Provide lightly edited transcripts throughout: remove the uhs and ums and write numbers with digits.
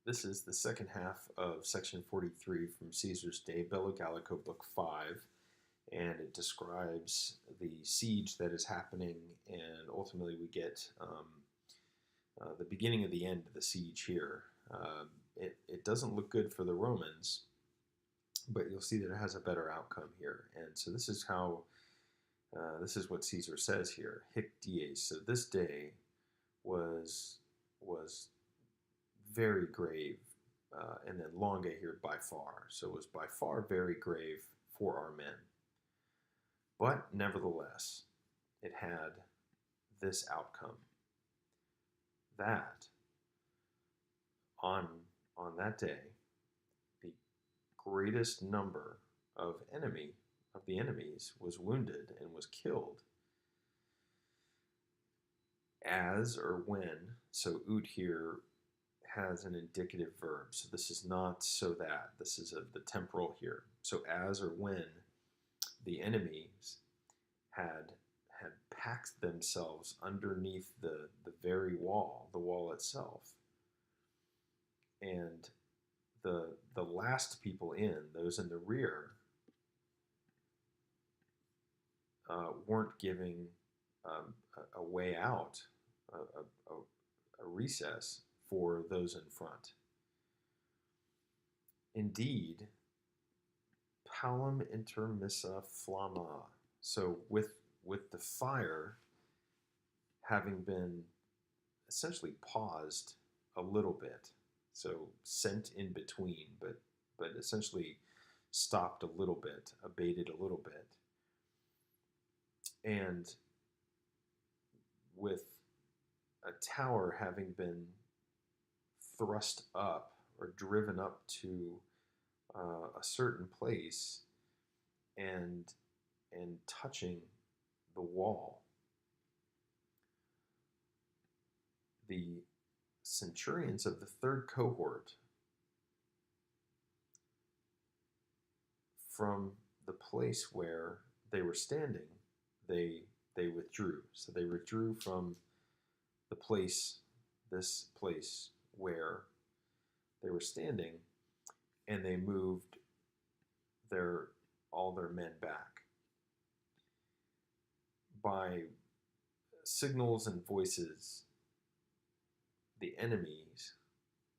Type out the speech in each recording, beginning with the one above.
This is the second half of section 43 from Caesar's Day, Bello Gallico, book 5, and it describes the siege that is happening, and ultimately we get the beginning of the end of the siege here. It doesn't look good for the Romans, but you'll see that it has a better outcome here. And so this is how, this is what Caesar says here, hic dies. So this day was very grave, and then longa here by far. So it was by far very grave for our men. But nevertheless, it had this outcome, that on that day, the greatest number of the enemies was wounded and was killed. As or when, so ut here has an indicative verb. So this is not so that. This is the temporal here. So as or when the enemies had packed themselves underneath the very wall, the wall itself, and the last people in, those in the rear, weren't giving a way out, a recess for those in front. Indeed, palum intermissa flamma. So with the fire having been essentially paused a little bit, so sent in between, but essentially stopped a little bit, abated a little bit, and with a tower having been thrust up or driven up to a certain place and touching the wall, the centurions of the third cohort, from the place where they were standing, they withdrew. So they withdrew from the place, this place where they were standing, and they moved all their men back. By signals and voices, the enemies,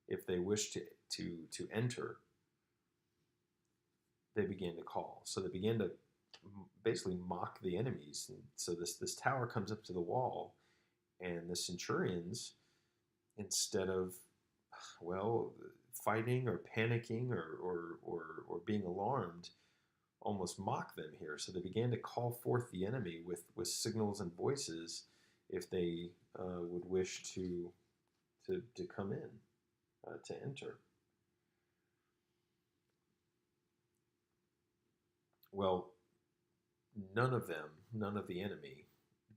if they wished to enter, they began to call. So they began to basically mock the enemies. And so this tower comes up to the wall, and the centurions, instead of, well, fighting or panicking or being alarmed, almost mock them here. So they began to call forth the enemy with signals and voices if they would wish to come in, to enter. Well, none of the enemy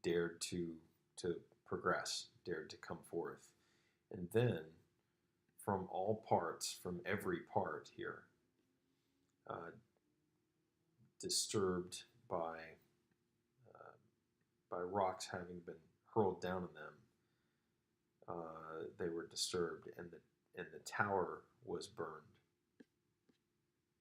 dared to progress, dared to come forth. And then from all parts, from every part here, disturbed by rocks having been hurled down on them, they were disturbed, and the tower was burned.